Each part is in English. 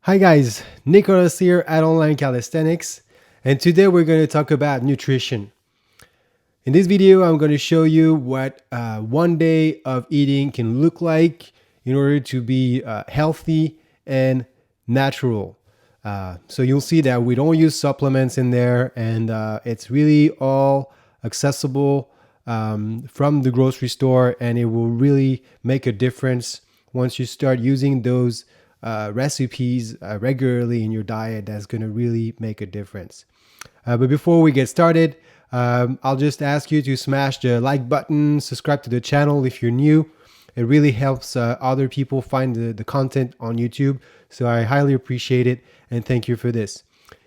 Hi guys, Nicholas here at Online Calisthenics, and today we're going to talk about nutrition. In this video, I'm going to show you what one day of eating can look like in order to be healthy and natural. So you'll see that we don't use supplements in there, and it's really all accessible from the grocery store, and it will really make a difference once you start using those recipes regularly in your diet. That's going to really make a difference. But before we get started, I'll just ask you to smash the like button, subscribe to the channel if you're new. It really helps other people find the content on YouTube. So I highly appreciate it and thank you for this.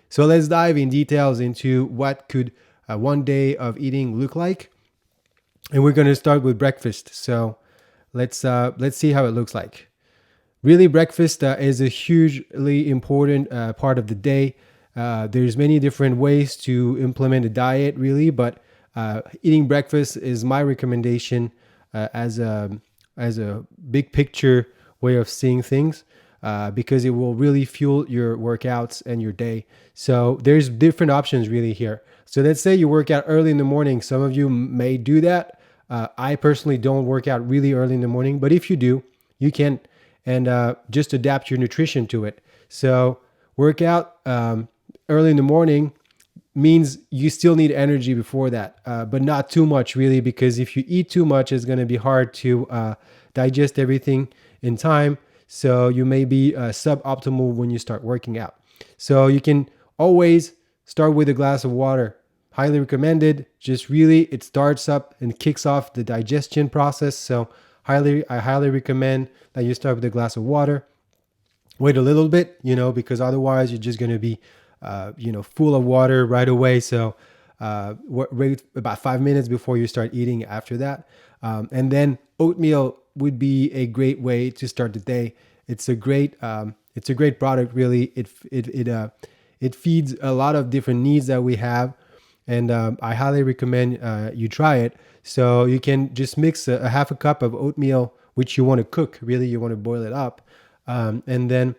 So let's dive in details into what could one day of eating look like. And we're going to start with breakfast. So let's see how it looks like. Really, breakfast is a hugely important part of the day. There's many different ways to implement a diet, really, but eating breakfast is my recommendation as a big picture way of seeing things because it will really fuel your workouts and your day. So there's different options really here. So let's say you work out early in the morning. Some of you may do that. I personally don't work out really early in the morning, but if you do, you can and just adapt your nutrition to it. So work out early in the morning means you still need energy before that, but not too much really, because if you eat too much, it's going to be hard to digest everything in time. So you may be suboptimal when you start working out. So you can always start with a glass of water. Highly recommended. Just really, it starts up and kicks off the digestion process. So I highly recommend that you start with a glass of water. Wait a little bit, because otherwise you're just going to be, full of water right away. So wait about 5 minutes before you start eating after that. And then oatmeal would be a great way to start the day. It's a great product, really. It feeds a lot of different needs that we have. And I highly recommend you try it. So you can just mix a half a cup of oatmeal, which you want to cook. Really, you want to boil it up, and then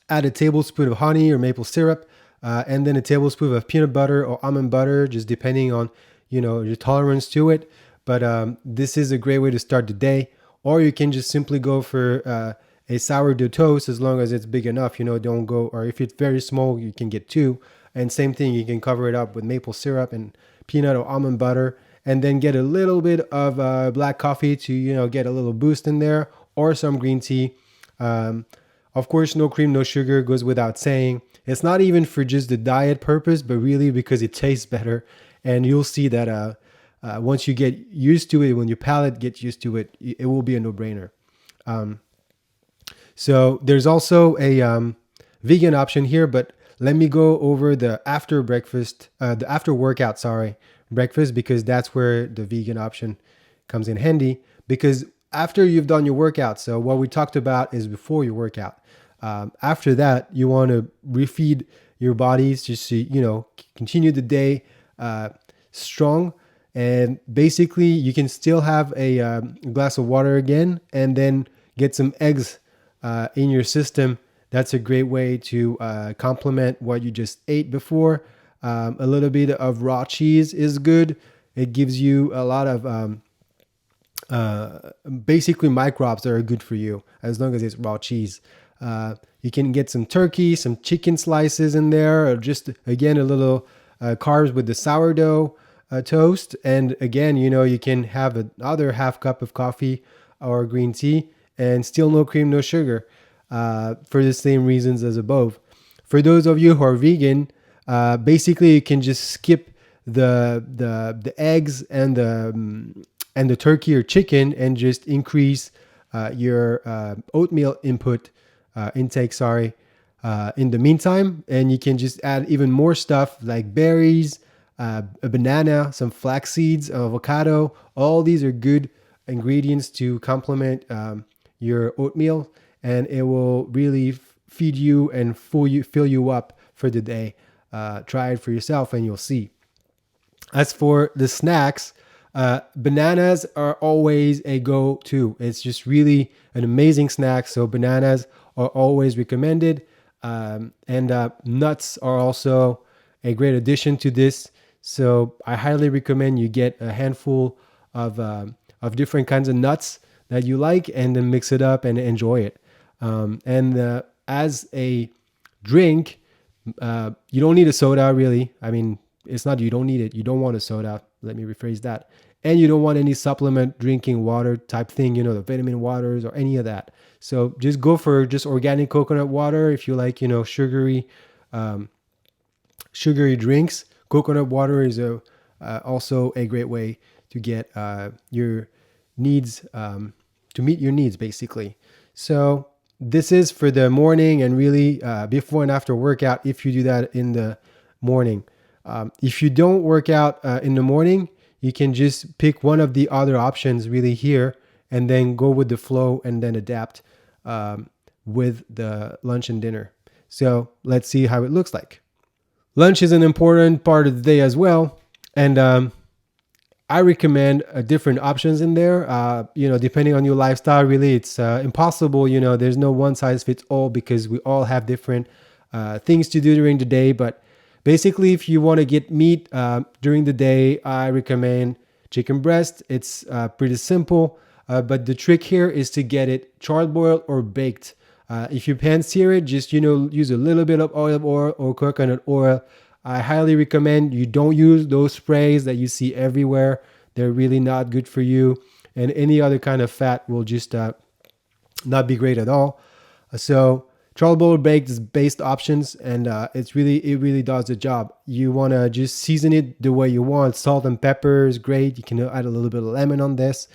add a tablespoon of honey or maple syrup, and then a tablespoon of peanut butter or almond butter, just depending on your tolerance to it. But this is a great way to start the day. Or you can just simply go for a sourdough toast, as long as it's big enough. Don't go, or if it's very small, you can get two. And same thing, you can cover it up with maple syrup and peanut or almond butter, and then get a little bit of black coffee to get a little boost in there, or some green tea. Of course, no cream, no sugar, goes without saying. It's not even for just the diet purpose, but really because it tastes better. And you'll see that once you get used to it, when your palate gets used to it, it will be a no-brainer. So there's also a vegan option here, but let me go over the after breakfast, the after workout, breakfast, because that's where the vegan option comes in handy. Because after you've done your workout, so what we talked about is before your workout. After that, you want to refeed your bodies just to continue the day strong. And basically, you can still have a glass of water again, and then get some eggs in your system. That's a great way to complement what you just ate before. A little bit of raw cheese is good. It gives you a lot of basically microbes that are good for you, as long as it's raw cheese. You can get some turkey, some chicken slices in there, or just, again, a little carbs with the sourdough toast. And again, you can have another half cup of coffee or green tea, and still no cream, no sugar. For the same reasons as above. For those of you who are vegan, basically you can just skip the eggs and the turkey or chicken, and just increase your oatmeal intake. In the meantime, and you can just add even more stuff like berries, a banana, some flax seeds, avocado. All these are good ingredients to complement your oatmeal, and it will really feed you and fill you up for the day. Try it for yourself and you'll see. As for the snacks, bananas are always a go-to. It's just really an amazing snack. So bananas are always recommended. And nuts are also a great addition to this. So I highly recommend you get a handful of different kinds of nuts that you like, and then mix it up and enjoy it. And as a drink, you don't need a soda, really. I mean, it's not you don't need it. You don't want a soda. Let me rephrase that. And you don't want any supplement drinking water type thing, the vitamin waters or any of that. So just go for just organic coconut water. If you like, um, sugary drinks, coconut water is also a great way to get your needs, to meet your needs, basically. So this is for the morning, and really before and after workout, if you do that in the morning. If you don't work out in the morning, you can just pick one of the other options really here, and then go with the flow, and then adapt with the lunch and dinner. So let's see how it looks like. Lunch is an important part of the day as well. And I recommend different options in there. Depending on your lifestyle, really, it's impossible. There's no one size fits all, because we all have different things to do during the day. But basically, if you want to get meat during the day, I recommend chicken breast. It's pretty simple. But the trick here is to get it charred boiled or baked. If you pan sear it, just use a little bit of olive oil or coconut oil. I highly recommend you don't use those sprays that you see everywhere. They're really not good for you, and any other kind of fat will just not be great at all. So charcoal or baked is based options, and it really does the job. You want to just season it the way you want. Salt and pepper is great. You can add a little bit of lemon on this.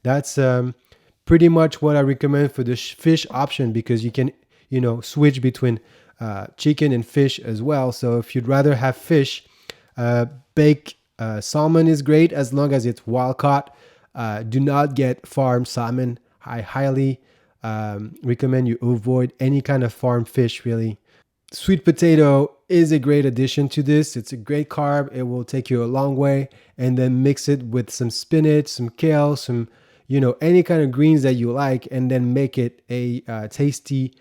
That's pretty much what I recommend for the fish option, because you can switch between chicken and fish as well. So if you'd rather have fish, baked salmon is great as long as it's wild caught. Do not get farm salmon. I highly recommend you avoid any kind of farm fish, really. Sweet potato is a great addition to this. It's a great carb. It will take you a long way. And then mix it with some spinach, some kale, some any kind of greens that you like, and then make it a tasty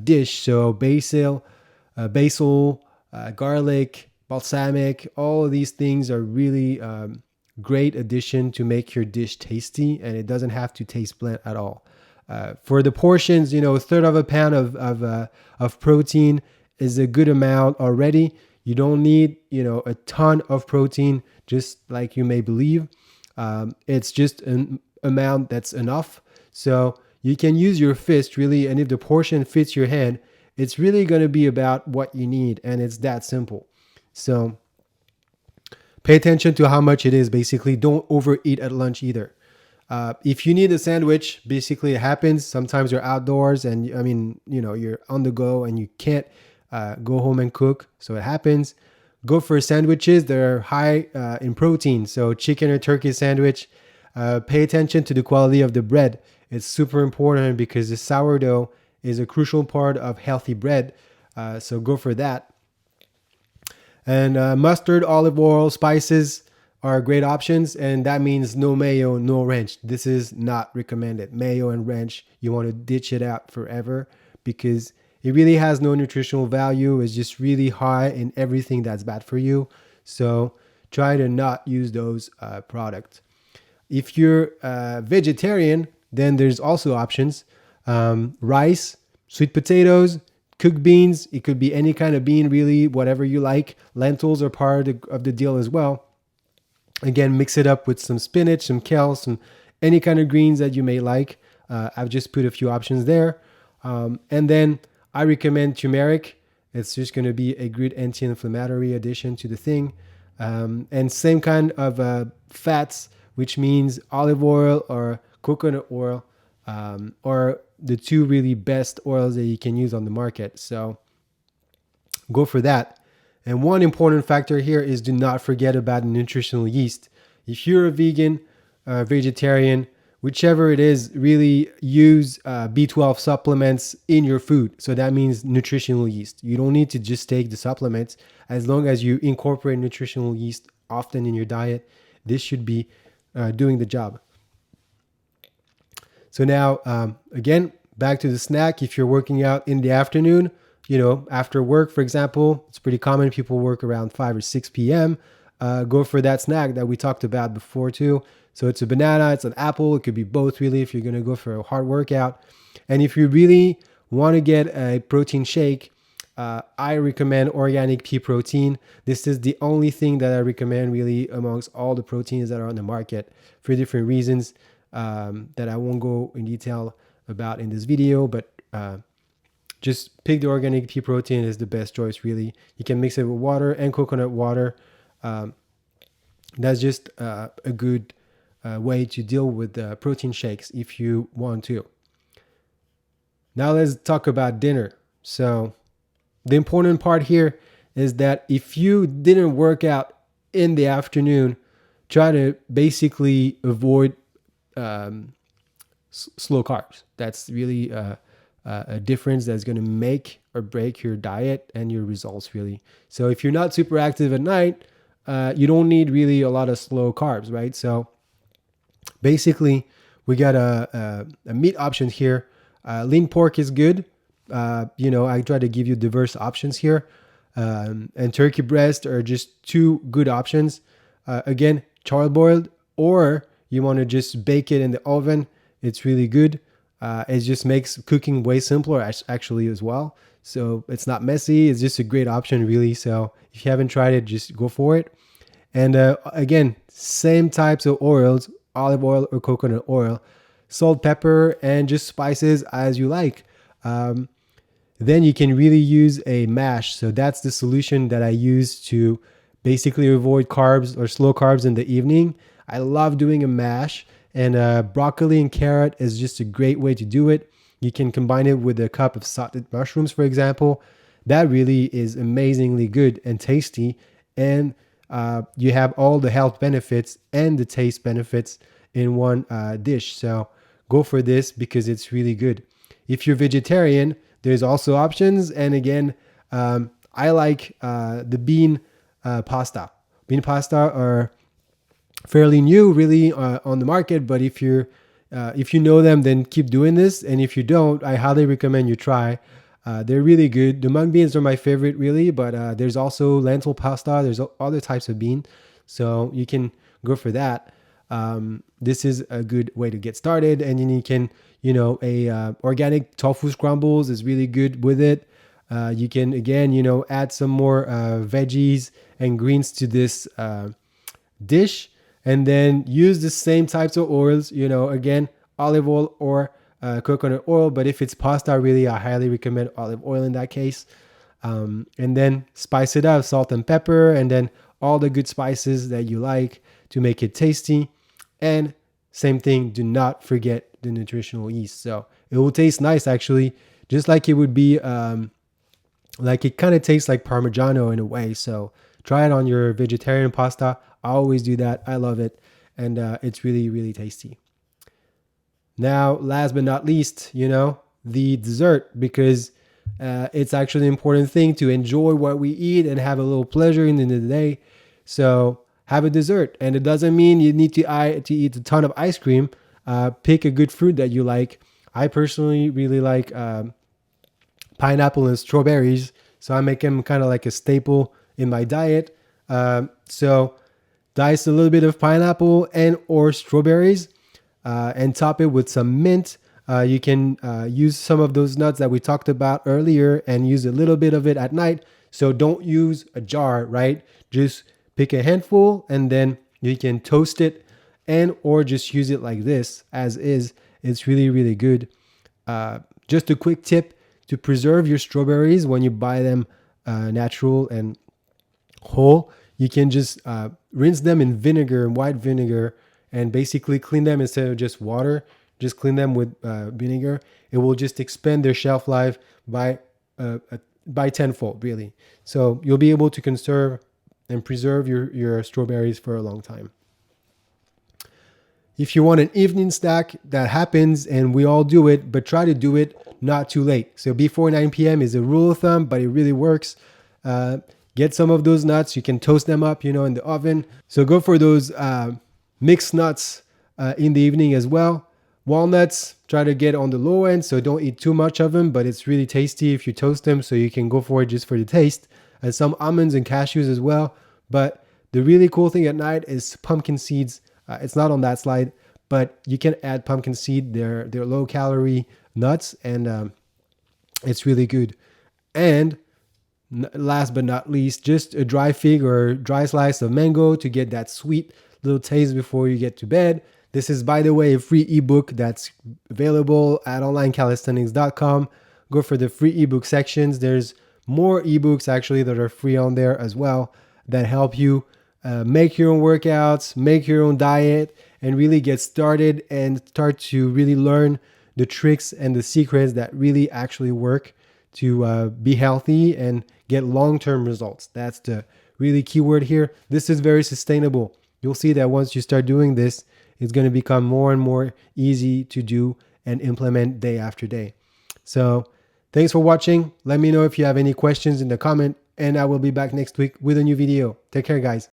dish. So basil, garlic, balsamic, all of these things are really great addition to make your dish tasty, and it doesn't have to taste bland at all. For the portions, a third of a pound of protein is a good amount already. You don't need a ton of protein, just like you may believe. It's just an amount that's enough. So you can use your fist, really, and if the portion fits your hand, it's really going to be about what you need, and it's that simple. So pay attention to how much it is. Basically, don't overeat at lunch either. If you need a sandwich, basically it happens. Sometimes you're outdoors, and you're on the go, and you can't go home and cook. So it happens. Go for sandwiches that are high in protein. So chicken or turkey sandwich. Pay attention to the quality of the bread. It's super important, because the sourdough is a crucial part of healthy bread. So go for that. And mustard, olive oil, spices are great options. And that means no mayo, no ranch. This is not recommended. Mayo and ranch, you want to ditch it out forever, because it really has no nutritional value. It's just really high in everything that's bad for you. So try to not use those products. If you're vegetarian, then there's also options. Rice, sweet potatoes, cooked beans. It could be any kind of bean, really, whatever you like. Lentils are part of the deal as well. Again, mix it up with some spinach, some kale, some any kind of greens that you may like. I've just put a few options there. And then I recommend turmeric. It's just going to be a good anti-inflammatory addition to the thing. And same kind of fats, which means olive oil or coconut oil, or the two really best oils that you can use on the market. So go for that. And one important factor here is do not forget about nutritional yeast. If you're a vegan, vegetarian, whichever it is, really use B12 supplements in your food. So that means nutritional yeast. You don't need to just take the supplements. As long as you incorporate nutritional yeast often in your diet, this should be doing the job. So now, again, back to the snack. If you're working out in the afternoon, after work, for example, it's pretty common people work around 5 or 6 p.m. Go for that snack that we talked about before too. So it's a banana, it's an apple, it could be both really if you're going to go for a hard workout. And if you really want to get a protein shake, I recommend organic pea protein. This is the only thing that I recommend really amongst all the proteins that are on the market for different reasons that I won't go in detail about in this video, but just pick the organic pea protein is the best choice really. You can mix it with water and coconut water. That's just a good way to deal with protein shakes if you want to. Now let's talk about dinner. So the important part here is that if you didn't work out in the afternoon, try to basically avoid slow carbs. That's really a difference that's going to make or break your diet and your results really. So if you're not super active at night, you don't need really a lot of slow carbs, right? So basically, we got a meat option here. Lean pork is good. I try to give you diverse options here. And turkey breast are just two good options. Again, charboiled, or you want to just bake it in the oven. It's really good. It just makes cooking way simpler actually as well. So it's not messy. It's just a great option really. So if you haven't tried it, just go for it. And again, same types of oils, olive oil or coconut oil, salt, pepper, and just spices as you like. Then you can really use a mash. So that's the solution that I use to basically avoid carbs or slow carbs in the evening. I love doing a mash, and broccoli and carrot is just a great way to do it. You can combine it with a cup of sauteed mushrooms, for example. That really is amazingly good and tasty. And you have all the health benefits and the taste benefits in one dish. So go for this because it's really good. If you're vegetarian, there's also options. And again, I like the bean pasta. Bean pasta are fairly new really on the market, but if you know them, then keep doing this. And if you don't, I highly recommend you try. They're really good. The mung beans are my favorite really, but there's also lentil pasta. There's other types of bean, so you can go for that. This is a good way to get started. And then you can, organic tofu scrambles is really good with it. You can, again, add some more veggies and greens to this dish, and then use the same types of oils, again, olive oil or coconut oil. But if it's pasta, really, I highly recommend olive oil in that case. And then spice it up, salt and pepper, and then all the good spices that you like to make it tasty. And same thing, do not forget the nutritional yeast. So it will taste nice, actually, just like it would be, like it kind of tastes like Parmigiano in a way. So try it on your vegetarian pasta. I always do that. I love it. And it's really, really tasty. Now, last but not least, the dessert, because it's actually an important thing to enjoy what we eat and have a little pleasure in the end of the day. So have a dessert. And it doesn't mean you need to eat a ton of ice cream. Pick a good fruit that you like. I personally really like pineapple and strawberries. So I make them kind of like a staple in my diet. So dice a little bit of pineapple and or strawberries and top it with some mint. You can use some of those nuts that we talked about earlier and use a little bit of it at night. So don't use a jar, right? Just pick a handful and then you can toast it and or just use it like this as is. It's really, really good. Just a quick tip to preserve your strawberries when you buy them natural and whole. You can just rinse them in vinegar, white vinegar, and basically clean them instead of just water. Just clean them with vinegar. It will just expand their shelf life by tenfold, really. So you'll be able to conserve and preserve your strawberries for a long time. If you want an evening snack, that happens and we all do it, but try to do it not too late. So before 9 p.m. is a rule of thumb, but it really works. Get some of those nuts. You can toast them up, in the oven. So go for those mixed nuts in the evening as well. Walnuts, try to get on the low end, so don't eat too much of them, but it's really tasty if you toast them, so you can go for it just for the taste. And some almonds and cashews as well. But the really cool thing at night is pumpkin seeds. It's not on that slide, but you can add pumpkin seed. They're low calorie nuts, and it's really good. And last but not least, just a dry fig or dry slice of mango to get that sweet little taste before you get to bed. This is, by the way, a free ebook that's available at onlinecalisthenics.com. Go for the free ebook sections. There's more ebooks actually that are free on there as well that help you make your own workouts, make your own diet, and really get started and start to really learn the tricks and the secrets that really actually work to be healthy and get long-term results. That's the really key word here. This is very sustainable. You'll see that once you start doing this, it's going to become more and more easy to do and implement day after day. So thanks for watching. Let me know if you have any questions in the comment, and I will be back next week with a new video. Take care, guys.